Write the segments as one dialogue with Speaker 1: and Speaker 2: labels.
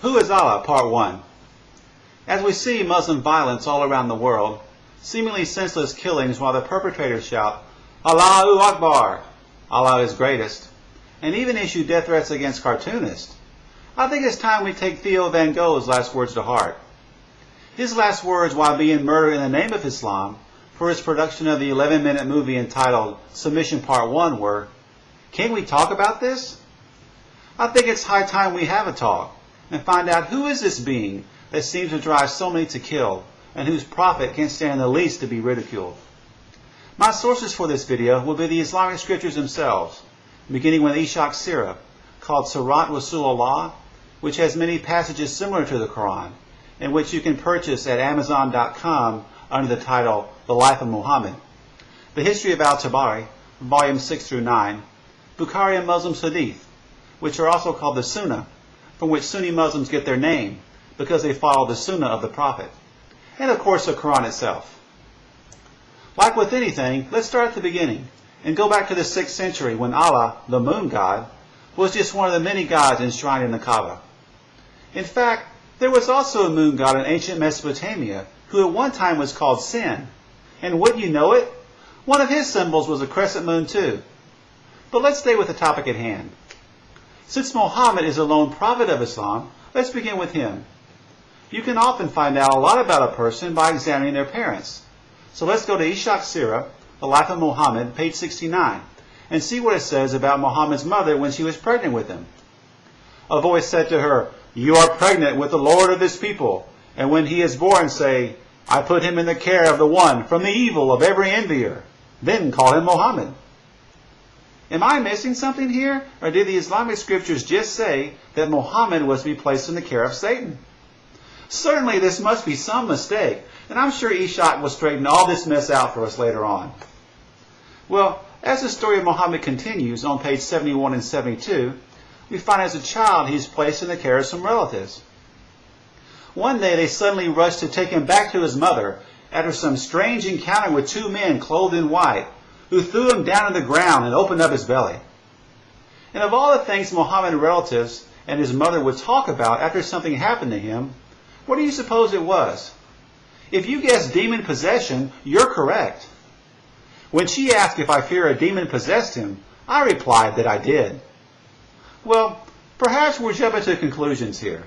Speaker 1: Who is Allah? Part 1. As we see Muslim violence all around the world, seemingly senseless killings while the perpetrators shout, Allahu Akbar, Allah is greatest, and even issue death threats against cartoonists, I think it's time we take Theo Van Gogh's last words to heart. His last words while being murdered in the name of Islam for his production of the 11-minute movie entitled Submission Part 1 were, "Can we talk about this?" I think it's high time we have a talk and find out who is this being that seems to drive so many to kill and whose prophet can't stand the least to be ridiculed. My sources for this video will be the Islamic scriptures themselves, beginning with Ishaq Sirah, called Sirat Rasulullah, which has many passages similar to the Quran, and which you can purchase at Amazon.com under the title The Life of Muhammad, the History of Al-Tabari, Volume 6 through 9, Bukhari and Muslim Hadith, which are also called the Sunnah, from which Sunni Muslims get their name because they follow the Sunnah of the Prophet, and of course the Quran itself. Like with anything, let's start at the beginning and go back to the 6th century when Allah, the moon god, was just one of the many gods enshrined in the Kaaba. In fact, there was also a moon god in ancient Mesopotamia who at one time was called Sin, and wouldn't you know it, one of his symbols was a crescent moon too. But let's stay with the topic at hand. Since Muhammad is the lone prophet of Islam, let's begin with him. You can often find out a lot about a person by examining their parents. So let's go to Ishaq Sirah, The Life of Muhammad, page 69, and see what it says about Muhammad's mother when she was pregnant with him. A voice said to her, "You are pregnant with the Lord of this people, and when he is born, say, I put him in the care of the one from the evil of every envier. Then call him Muhammad." Am I missing something here, or did the Islamic scriptures just say that Muhammad was to be placed in the care of Satan? Certainly this must be some mistake, and I'm sure Ishaq will straighten all this mess out for us later on. Well, as the story of Muhammad continues on page 71 and 72, we find as a child he is placed in the care of some relatives. One day they suddenly rushed to take him back to his mother after some strange encounter with two men clothed in white, who threw him down on the ground and opened up his belly. And of all the things Muhammad's relatives and his mother would talk about after something happened to him, what do you suppose it was? If you guessed demon possession, you're correct. When she asked if I fear a demon possessed him, I replied that I did. Well, perhaps we're jumping to conclusions here,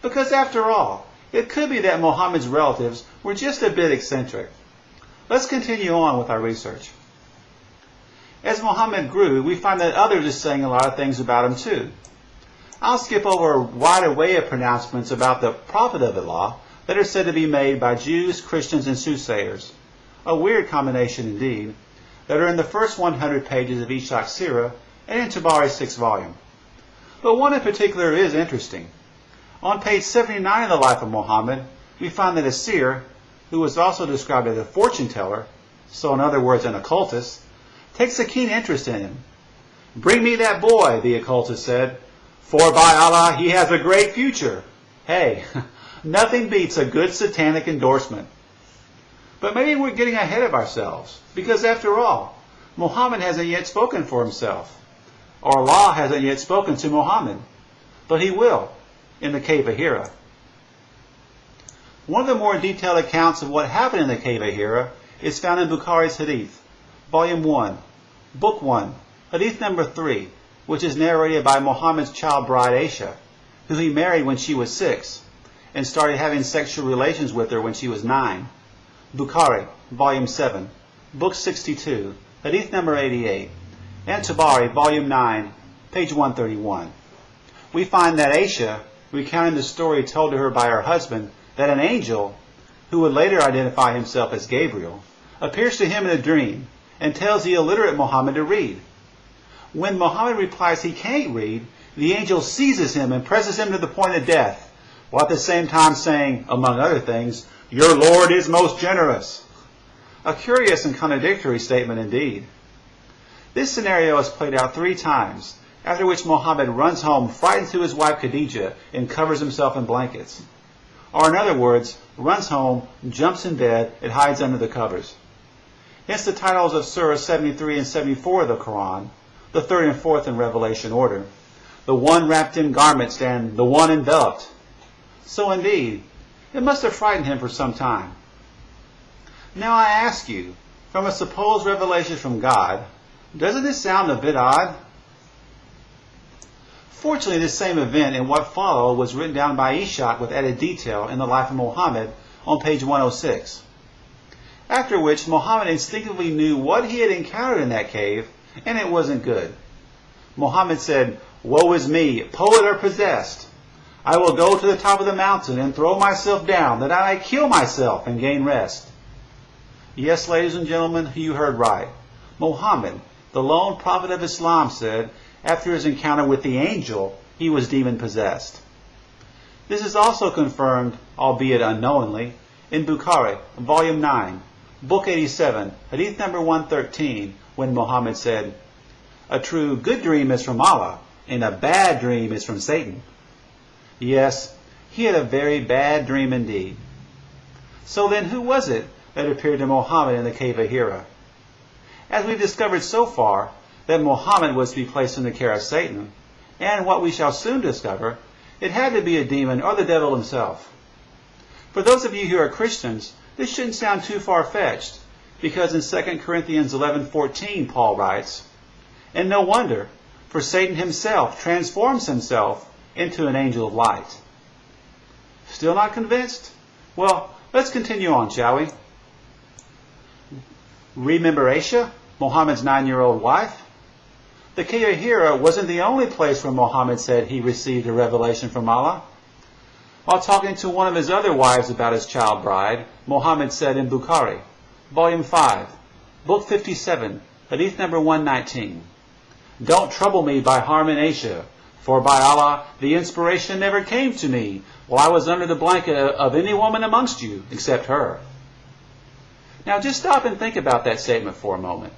Speaker 1: because after all, it could be that Muhammad's relatives were just a bit eccentric. Let's continue on with our research. As Muhammad grew, we find that others are saying a lot of things about him too. I'll skip over a wide array of pronouncements about the Prophet of Allah that are said to be made by Jews, Christians, and soothsayers, a weird combination indeed, that are in the first 100 pages of Ishaq Sirah and in Tabari's 6th volume. But one in particular is interesting. On page 79 of the Life of Muhammad, we find that a seer, who was also described as a fortune teller, so in other words an occultist, takes a keen interest in him. "Bring me that boy," the occultist said, "for by Allah he has a great future." Hey, nothing beats a good satanic endorsement. But maybe we're getting ahead of ourselves, because after all, Muhammad hasn't yet spoken for himself, or Allah hasn't yet spoken to Muhammad, but he will in the Cave of Hira. One of the more detailed accounts of what happened in the Cave of Hira is found in Bukhari's Hadith, Volume 1, Book 1, Hadith number 3, which is narrated by Muhammad's child bride Aisha, who he married when she was 6, and started having sexual relations with her when she was 9. Bukhari, Volume 7, Book 62, Hadith number 88, and Tabari, Volume 9, page 131. We find that Aisha, recounting the story told to her by her husband, that an angel, who would later identify himself as Gabriel, appears to him in a dream and tells the illiterate Muhammad to read. When Muhammad replies he can't read, the angel seizes him and presses him to the point of death, while at the same time saying, among other things, "Your Lord is most generous." A curious and contradictory statement indeed. This scenario is played out 3 times, after which Muhammad runs home frightened to his wife Khadijah and covers himself in blankets. Or in other words, runs home, jumps in bed, and hides under the covers. Hence the titles of Surah 73 and 74 of the Quran, the 3rd and 4th in Revelation order, the one wrapped in garments and the one enveloped, So indeed, it must have frightened him for some time. Now I ask you, from a supposed revelation from God, doesn't this sound a bit odd? Fortunately, this same event and what followed was written down by Ishaq with added detail in the life of Muhammad on page 106. After which, Muhammad instinctively knew what he had encountered in that cave, and it wasn't good. Muhammad said, "Woe is me, poet or possessed! I will go to the top of the mountain and throw myself down, that I may kill myself and gain rest." Yes, ladies and gentlemen, you heard right. Muhammad, the lone prophet of Islam, said, after his encounter with the angel, he was demon-possessed. This is also confirmed, albeit unknowingly, in Bukhari, volume 9, book 87, hadith number 113, when Muhammad said, "A true good dream is from Allah, and a bad dream is from Satan." Yes, he had a very bad dream indeed. So then, who was it that appeared to Muhammad in the cave of Hira? As we've discovered so far, that Muhammad was to be placed in the care of Satan, and what we shall soon discover, it had to be a demon or the devil himself. For those of you who are Christians, this shouldn't sound too far-fetched, because in 2 Corinthians 11:14 Paul writes, "And no wonder, for Satan himself transforms himself into an angel of light." Still not convinced? Well, let's continue on, shall we? Remember Aisha, Muhammad's 9-year-old wife? The cave of Hira wasn't the only place where Muhammad said he received a revelation from Allah. While talking to one of his other wives about his child bride, Muhammad said in Bukhari, volume 5, book 57, hadith number 119, "Don't trouble me by harming Aisha, for by Allah, the inspiration never came to me while I was under the blanket of any woman amongst you, except her." Now just stop and think about that statement for a moment.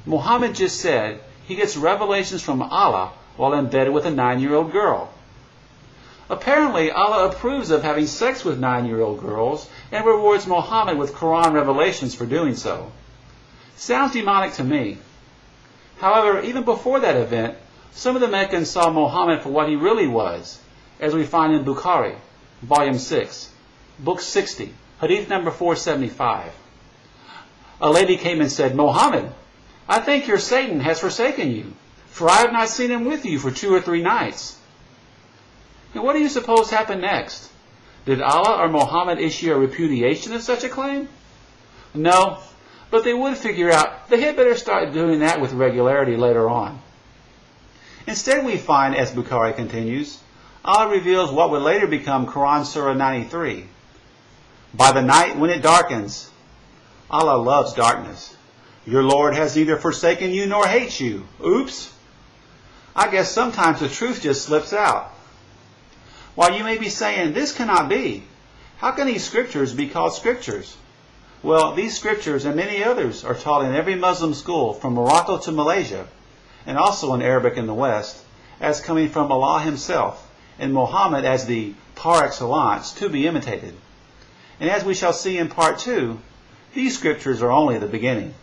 Speaker 1: Muhammad just said he gets revelations from Allah while in bed with a 9-year-old girl. Apparently, Allah approves of having sex with 9-year-old girls and rewards Muhammad with Quran revelations for doing so. Sounds demonic to me. However, even before that event, some of the Meccans saw Muhammad for what he really was, as we find in Bukhari, volume 6, book 60, hadith number 475. A lady came and said, "Muhammad, I think your Satan has forsaken you, for I have not seen him with you for 2 or 3 nights." And what do you suppose happened next? Did Allah or Muhammad issue a repudiation of such a claim? No, but they would figure out they had better start doing that with regularity later on. Instead we find, as Bukhari continues, Allah reveals what would later become Quran Surah 93. "By the night when it darkens," Allah loves darkness, "your Lord has neither forsaken you nor hates you." Oops! I guess sometimes the truth just slips out. While you may be saying, this cannot be. How can these scriptures be called scriptures? Well, these scriptures and many others are taught in every Muslim school from Morocco to Malaysia, and also in Arabic in the West, as coming from Allah himself, and Muhammad as the par excellence to be imitated. And as we shall see in part 2, these scriptures are only the beginning.